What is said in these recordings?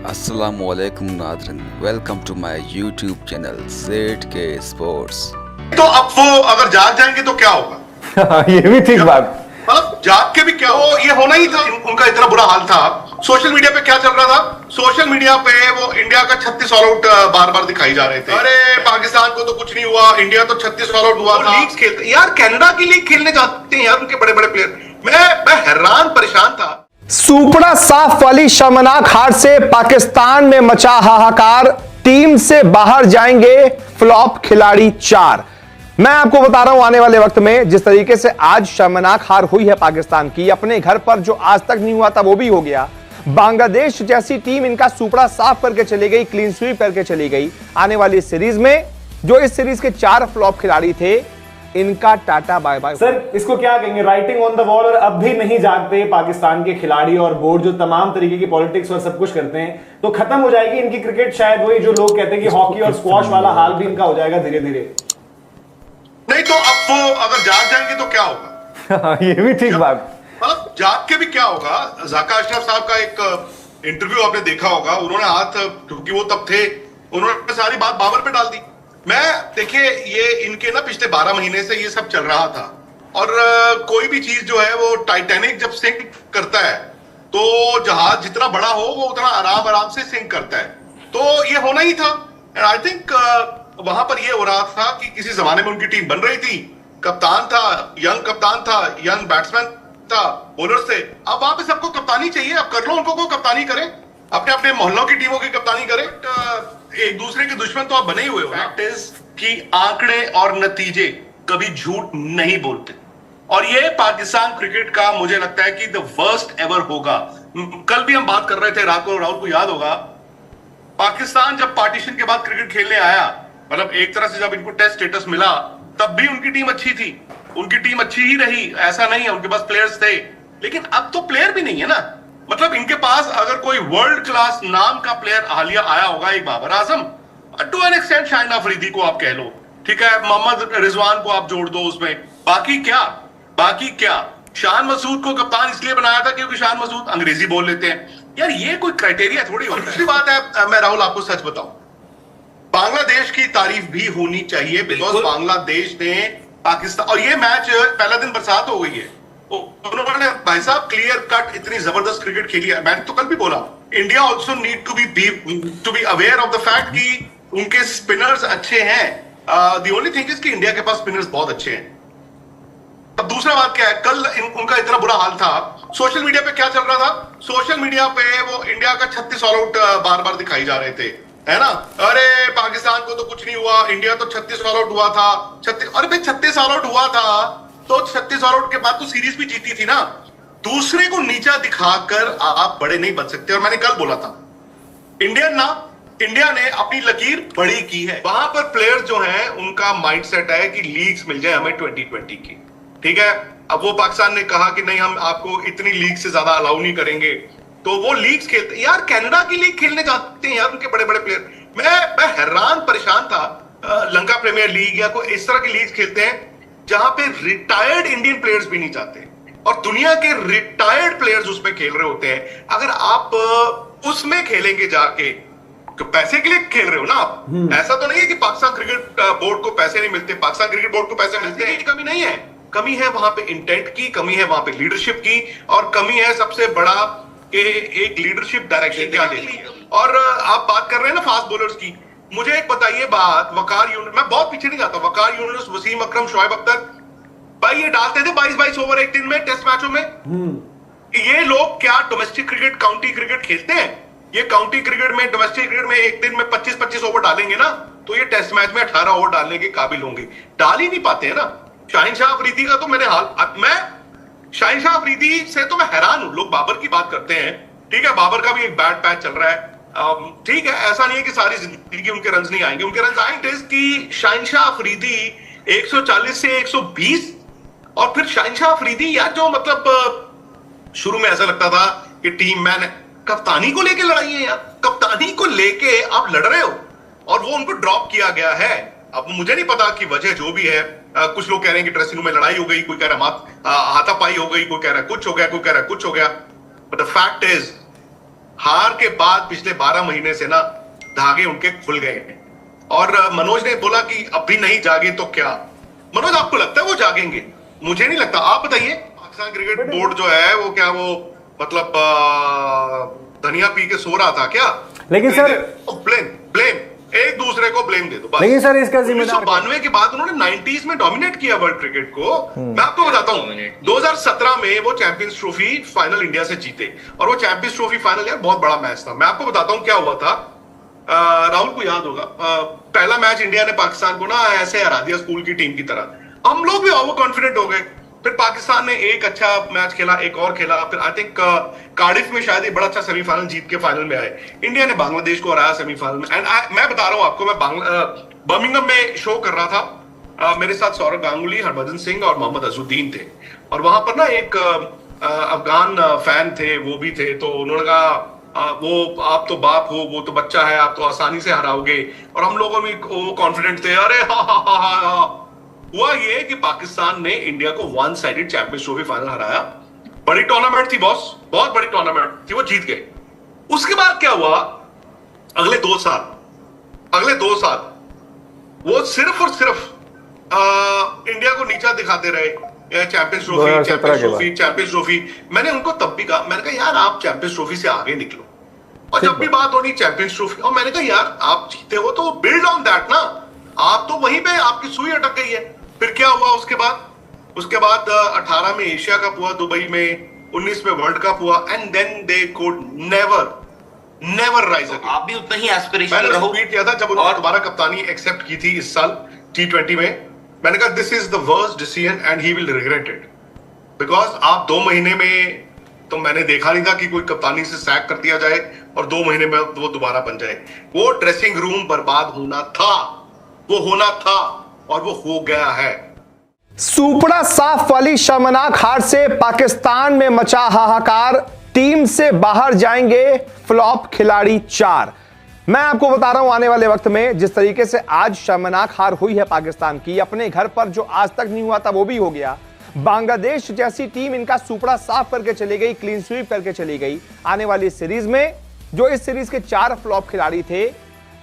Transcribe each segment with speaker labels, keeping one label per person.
Speaker 1: Assalamualaikum नादरिन, welcome to my YouTube channel ZK sports.
Speaker 2: तो अब वो अगर जाग जाएंगे तो क्या होगा?
Speaker 3: ये भी ठीक बात।
Speaker 2: मतलब जाग के भी क्या हो, ये होना ही था। उनका इतना बुरा हाल था। सोशल मीडिया पे क्या चल रहा था? सोशल मीडिया पे वो इंडिया का 36 ऑल आउट बार बार दिखाई जा रहे थे। अरे पाकिस्तान को तो कुछ नहीं हुआ, इंडिया तो 36 ऑल आउट हुआ था। लीग्स खेलते यार, कनाडा की लीग खेलने जाते हैं यार उनके बड़े बड़े प्लेयर। मैं हैरान परेशान था।
Speaker 3: सुपड़ा साफ वाली शर्मनाक हार से पाकिस्तान में मचा हाहाकार। टीम से बाहर जाएंगे फ्लॉप खिलाड़ी 4। मैं आपको बता रहा हूं आने वाले वक्त में जिस तरीके से आज शर्मनाक हार हुई है पाकिस्तान की अपने घर पर, जो आज तक नहीं हुआ था वो भी हो गया। बांग्लादेश जैसी टीम इनका सुपड़ा साफ करके चली गई, क्लीन स्वीप करके चली गई। आने वाली सीरीज में जो इस सीरीज के 4 फ्लॉप खिलाड़ी थे, इनका टाटा बाय बाय।
Speaker 4: सर इसको क्या कहेंगे, राइटिंग ऑन द वॉल। और अब भी नहीं जागते पाकिस्तान के खिलाड़ी और बोर्ड, जो तमाम तरीके की पॉलिटिक्स और सब कुछ करते हैं, तो खत्म हो जाएगी इनकी क्रिकेट। शायद वही जो लोग कहते हैं कि हॉकी और स्क्वॉश वाला हाल भी इनका हो जाएगा धीरे धीरे।
Speaker 2: नहीं तो अब वो अगर जाग जाएंगे तो क्या होगा?
Speaker 3: ये भी ठीक बात।
Speaker 2: मतलब जाग के भी क्या होगा? जाका अशरफ साहब का एक इंटरव्यू आपने देखा होगा। उन्होंने हाथ, क्योंकि वो तब थे, उन्होंने सारी बात बाबर पे डाल दी। मैं देखिए, ये इनके ना पिछले 12 महीने से ये सब चल रहा था। और कोई भी चीज जो है वो टाइटैनिक जब सिंक करता है तो जहाज जितना बड़ा हो वो उतना आराम आराम से सिंक करता है। तो ये होना ही था। एंड आई थिंक वहां पर ये हो रहा था कि किसी जमाने में उनकी टीम बन रही थी, कप्तान था, यंग कप्तान था, यंग बैट्समैन था, बॉलर से। अब वहां पे सबको कप्तानी चाहिए। अब कर लो, उनको को कप्तानी करें, अपने अपने मोहल्लों की टीमों की कप्तानी करें। एक दूसरे के दुश्मन तो आप बने ही हुए हो। फैक्ट इज कि आंकड़े और नतीजे कभी झूठ नहीं बोलते। और ये पाकिस्तान क्रिकेट का मुझे लगता है कि द वर्स्ट एवर होगा। कल भी हम बात कर रहे थे, रात को राहुल को याद होगा, पाकिस्तान जब पार्टीशन के बाद क्रिकेट खेलने आया, मतलब एक तरह से जब इनको टेस्ट स्टेटस मिला, तब भी उनकी टीम अच्छी थी, उनकी टीम अच्छी ही रही। ऐसा नहीं है, उनके पास प्लेयर्स थे। लेकिन अब तो प्लेयर भी नहीं है ना। मतलब इनके पास अगर कोई वर्ल्ड क्लास नाम का प्लेयर हालिया आया होगा, एक Babar Azam, to an extent Shaheen Afridi को आप कह लो, ठीक है, मोहम्मद रिजवान को आप जोड़ दो उसमें। बाकी क्या शान मसूद को कप्तान इसलिए बनाया था क्योंकि शान मसूद अंग्रेजी बोल लेते हैं। यार ये कोई क्राइटेरिया थोड़ी होता है। दूसरी बात है, मैं राहुल आपको सच बताऊं, बांग्लादेश की तारीफ भी होनी चाहिए, बिकॉज बांग्लादेश ने पाकिस्तान, और ये मैच पहला दिन बरसात हो गई है, उन्होंने भाई साहब क्लियर कट इतनी जबरदस्त क्रिकेट खेली है। मैंने तो कल भी बोला, India also need to be aware of the fact कि उनके स्पिनर्स अच्छे हैं। द ओनली थिंग इज कि इंडिया के पास स्पिनर्स बहुत अच्छे हैं। अब दूसरा बात क्या है, कल उनका इतना बुरा हाल था। सोशल मीडिया पे क्या चल रहा था? सोशल मीडिया पे वो इंडिया का 36 ऑल आउट बार बार दिखाई जा रहे थे, है ना। अरे पाकिस्तान को तो कुछ नहीं हुआ, इंडिया तो 36 ऑल आउट हुआ था। अरे भाई 36 ऑल आउट हुआ था तो 36 ऑल आउट के बाद तो सीरीज भी जीती थी ना। दूसरे को नीचा दिखाकर आप बड़े नहीं बन सकते। और मैंने कल बोला था, इंडिया ने अपनी लकीर बड़ी की है। वहां पर प्लेयर्स जो हैं उनका माइंडसेट है कि लीग्स मिल जाए हमें 2020 की, ठीक है। अब वो पाकिस्तान ने कहा कि नहीं, हम आपको इतनी लीग से ज्यादा अलाउ नहीं करेंगे, तो वो लीग्स खेलते यार, कनाडा की लीग खेलने जाते हैं यार उनके बड़े बड़े प्लेयर। मैं हैरान परेशान था। लंका प्रीमियर लीग या कोई इस तरह की लीग खेलते हैं जहां पे रिटायर्ड इंडियन प्लेयर्स भी नहीं जाते, और दुनिया के रिटायर्ड प्लेयर्स उसमें खेल रहे होते हैं। अगर आप उसमें खेलेंगे जाके, तो पैसे के लिए खेल रहे हो ना आप। ऐसा तो नहीं है कि पाकिस्तान क्रिकेट बोर्ड को पैसे नहीं मिलते, पाकिस्तान क्रिकेट बोर्ड को पैसे मिलते हैं, कमी नहीं है। कमी है वहां पे इंटेंट की, कमी है वहां पे लीडरशिप की, और कमी है सबसे बड़ा कि एक लीडरशिप डायरेक्शन क्या देनी है। और आप बात कर रहे हैं ना फास्ट बॉलर्स की, मुझे एक बताइए बात, वकार यूनुस, मैं बहुत पीछे नहीं जाता, वकार यूनुस, वसीम अकरम, शोएब अख्तर, भाई ये डालते थे 22-22 ओवर एक दिन में टेस्ट मैचों में। ये लोग क्या डोमेस्टिक क्रिकेट, काउंटी क्रिकेट खेलते हैं? ये काउंटी क्रिकेट में, डोमेस्टिक क्रिकेट में एक दिन में 25-25 ओवर डालेंगे ना, तो ये टेस्ट मैच में 18 ओवर डालने के काबिल होंगे। डाल ही नहीं पाते हैं ना। शाहिन शाह अफरीदी का तो मेरे हाल, मैं शाहिन शाह अफरीदी से तो मैं हैरान हूं। लोग बाबर की बात करते हैं, ठीक है, बाबर का भी एक बैड पैच चल रहा है, ठीक है, ऐसा नहीं है कि सारी जिंदगी उनके रन नहीं आएंगे, उनके रन आएंगे। कि शाहिन शाह अफरीदी 140 से 120, और फिर शाहिन शाह अफरीदी यार, जो मतलब शुरू में ऐसा लगता था कि टीम मैन है, कप्तानी को लेके लड़ाई है यार, कप्तानी को लेके आप लड़ रहे हो, और वो उनको ड्रॉप किया गया है। अब मुझे नहीं पता कि वजह जो भी है, कुछ लोग कह रहे हैं कि ड्रेसिंग रूम में लड़ाई हो गई, कोई कह रहा हाथापाई हो गई, कोई कह रहा है कुछ हो गया, कोई कह रहा है कुछ हो गया। बट द फैक्ट इज हार के बाद पिछले 12 महीने से ना धागे उनके खुल गए हैं। और मनोज ने बोला कि अब भी नहीं जागे तो क्या? मनोज, आपको लगता है वो जागेंगे? मुझे नहीं लगता। आप बताइए, पाकिस्तान क्रिकेट बोर्ड जो है वो क्या वो मतलब धनिया पी के सो रहा था क्या?
Speaker 4: लेकिन सर
Speaker 2: ब्लेम एक दूसरे को ब्लेम दे दो बस।
Speaker 4: लेकिन सर इसका जिम्मेदार
Speaker 2: 1992 के बाद उन्होंने 90s में डोमिनेट किया वर्ल्ड क्रिकेट को। मैं आपको बताता हूं, 2017 में वो चैंपियंस ट्रॉफी फाइनल इंडिया से जीते, और वो चैंपियंस ट्रॉफी फाइनल यार बहुत बड़ा मैच था। मैं आपको बताता हूं क्या हुआ था। राहुल को याद होगा, पहला मैच इंडिया ने पाकिस्तान को ना ऐसे हरा दिया स्कूल की टीम की तरह। हम लोग भी ओवर कॉन्फिडेंट हो गए। फिर पाकिस्तान ने एक अच्छा मैच खेला, एक और खेला, फिर आई थिंक कार्डिफ में शायद एक बड़ा अच्छा सेमीफाइनल जीत के फाइनल में आए। इंडिया ने बांग्लादेश को हराया सेमीफाइनल में। एंड मैं बता रहा हूं आपको, मैं बर्मिंघम में शो कर रहा था, मेरे साथ सौरभ गांगुली, हरभजन सिंह और मोहम्मद अजहुद्दीन थे, और वहां पर ना एक अफगान फैन थे, वो भी थे। तो उन्होंने कहा वो आप तो बाप हो, वो तो बच्चा है, आप तो आसानी से हराओगे। और हम लोगों भी कॉन्फिडेंट थे, अरे हा हा हा हा हा। हुआ ये कि पाकिस्तान ने इंडिया को one sided champions trophy final हराया। बड़ी टूर्नामेंट थी बॉस, बहुत बड़ी टूर्नामेंट थी, वो जीत गए। उसके बाद क्या हुआ? अगले 2 साल वो सिर्फ और सिर्फ इंडिया को नीचा दिखाते रहे। Champions trophy. मैंने उनको तब भी कहा, मैंने कहा यार आप चैंपियंस ट्रॉफी से आगे निकलो। और जब भी बात होनी चैंपियंस ट्रॉफी, और मैंने कहा यार आप जीते हो तो बिल्ड ऑन दैट ना, आप तो वहीं पे आपकी सुई अटक गई है। फिर क्या हुआ उसके बाद 18 में एशिया कप हुआ दुबई में, 19 में वर्ल्ड कप हुआ, and then they could never rise again.
Speaker 5: आप भी उतना ही एस्पिरेशनल
Speaker 2: मैंने
Speaker 5: रहो।
Speaker 2: ट्वीट किया था जब उन्होंने दोबारा कप्तानी एक्सेप्ट की थी इस साल T20 में। मैंने कहा this is the worst decision and he will regret it, because आप 2 महीने में, तो मैंने देखा नहीं था कि कोई कप्तानी से सैक कर दिया जाए और 2 महीने में वो दोबारा बन जाए। वो ड्रेसिंग रूम बर्बाद होना था, वो होना था, और वो हो गया है।
Speaker 3: सुपड़ा साफ वाली शर्मनाक हार से पाकिस्तान में मचा हाहाकार। टीम से बाहर जाएंगे फ्लॉप खिलाड़ी 4। मैं आपको बता रहा हूं आने वाले वक्त में जिस तरीके से आज शर्मनाक हार हुई है पाकिस्तान की, अपने घर पर जो आज तक नहीं हुआ था वो भी हो गया। बांग्लादेश जैसी टीम इनका सुपड़ा साफ करके चली गई, क्लीन स्वीप करके चली गई। आने वाली सीरीज में जो इस सीरीज के 4 फ्लॉप खिलाड़ी थे,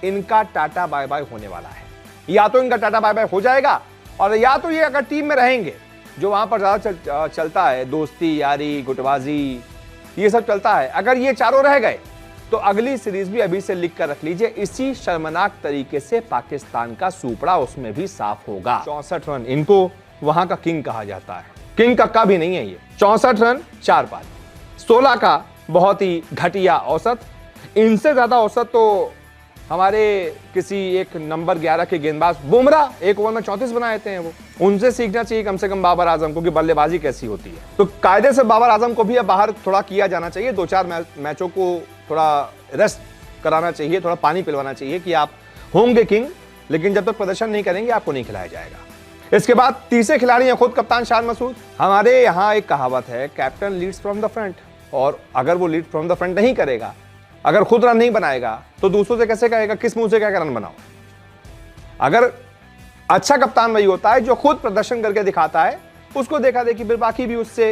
Speaker 3: इनका टाटा बाय बाय होने वाला है। या तो इनका टाटा बाय बाय हो जाएगा, और या तो ये अगर टीम में रहेंगे, जो वहां पर ज्यादा चलता है, दोस्ती यारी गुटबाजी ये सब चलता है, अगर ये चारों रह गए तो अगली सीरीज भी अभी से लिख कर रख लीजिए, इसी शर्मनाक तरीके से पाकिस्तान का सुपड़ा उसमें भी साफ होगा। 64 रन, इनको वहां का किंग कहा जाता है, किंग कक्का भी नहीं है ये। 64 रन 4 पारी, 16 का बहुत ही घटिया औसत। इनसे ज्यादा औसत तो हमारे किसी एक नंबर 11 के गेंदबाज बुमराह 1 ओवर में 34 बनाए थे वो। उनसे सीखना चाहिए कम से कम बाबर आजम को कि बल्लेबाजी कैसी होती है। तो कायदे से बाबर आजम को भी अब बाहर थोड़ा किया जाना चाहिए, 2-4 मैचों को थोड़ा रेस्ट कराना चाहिए, थोड़ा पानी पिलवाना चाहिए कि आप होंगे किंग, लेकिन जब तक प्रदर्शन नहीं करेंगे आपको नहीं खिलाया जाएगा। इसके बाद तीसरे खिलाड़ी हैं खुद कप्तान शान मसूद। हमारे यहाँ एक कहावत है, captain leads from the front, और अगर वो लीड फ्रॉम द फ्रंट नहीं करेगा, अगर खुद रन नहीं बनाएगा तो दूसरों से कैसे कहेगा, किस मुंह से क्या रन बनाओ। अगर अच्छा कप्तान वही होता है जो खुद प्रदर्शन करके दिखाता है, उसको देखा देखी फिर बाकी भी उससे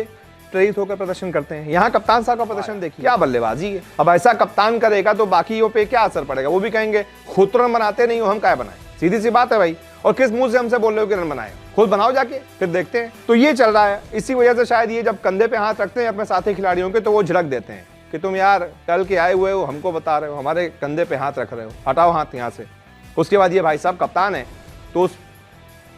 Speaker 3: प्रेरित होकर प्रदर्शन करते हैं। यहाँ कप्तान साहब का प्रदर्शन देखिए, क्या बल्लेबाजी है। अब ऐसा कप्तान करेगा तो बाकियों पे क्या असर पड़ेगा, वो भी कहेंगे खुद तो रन बनाते नहीं हो, हम क्या बनाए। सीधी सी बात है भाई, और किस मुंह से हमसे बोल रहे हो कि रन बनाए, खुद बनाओ जाके फिर देखते हैं। तो ये चल रहा है, इसी वजह से शायद ये जब कंधे पे हाथ रखते हैं अपने साथी खिलाड़ियों के, तो वो झिड़क देते हैं कि तुम यार कल के आए हुए हो, हमको बता रहे हो, हमारे कंधे पे हाथ रख रहे हो, हटाओ हाथ यहाँ से। उसके बाद ये भाई साहब कप्तान है, तो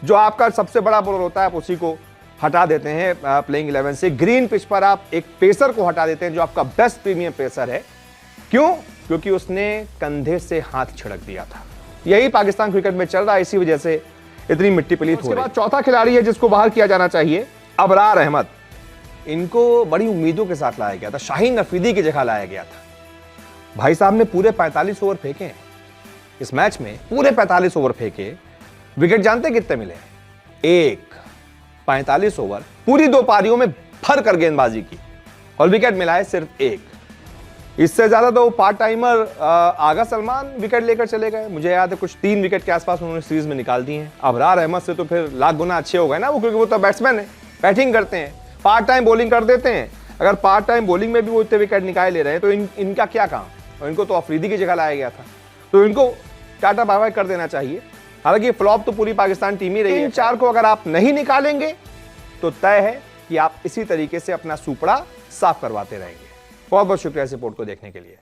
Speaker 3: जो आपका सबसे बड़ा बॉलर होता है आप उसी को हटा देते हैं प्लेइंग 11 से। ग्रीन पिच पर आप एक पेसर को हटा देते हैं जो आपका बेस्ट प्रीमियम पेसर है। क्यों? क्योंकि उसने कंधे से हाथ छिड़क दिया था। यही पाकिस्तान क्रिकेट में चल रहा है, इसी वजह से इतनी मिट्टी पलीत हो रही है। चौथा खिलाड़ी है जिसको बाहर किया जाना चाहिए, अबरार अहमद। इनको बड़ी उम्मीदों के साथ लाया गया था, शाहीन अफरीदी की जगह लाया गया था। भाई साहब ने पूरे 45 ओवर फेंके हैं इस मैच में, पूरे 45 ओवर फेंके। विकेट जानते कितने मिले? 1। 45 ओवर, पूरी 2 पारियों में भर कर गेंदबाजी की, और विकेट मिला है सिर्फ 1। इससे ज्यादा तो पार्ट टाइमर आगा सलमान विकेट लेकर चले गए। मुझे याद है कुछ 3 विकेट के आसपास उन्होंने सीरीज में निकाल दिए हैं। अबरार अहमद से तो फिर लाख गुना अच्छे हो गए ना वो, क्योंकि वो तो बैट्समैन है, बैटिंग करते हैं, पार्ट टाइम बॉलिंग कर देते हैं, अगर पार्ट टाइम बॉलिंग में भी वो इतने विकेट निकाल ले रहे हैं तो इनका क्या काम, और इनको तो अफरीदी की जगह लाया गया था, तो इनको टाटा बाय बाय कर देना चाहिए। हालांकि फ्लॉप तो पूरी पाकिस्तान टीम ही रही है। इन 4 को अगर आप नहीं निकालेंगे तो तय है कि आप इसी तरीके से अपना सुपड़ा साफ करवाते रहेंगे। बहुत बहुत शुक्रिया इस रिपोर्ट को देखने के लिए।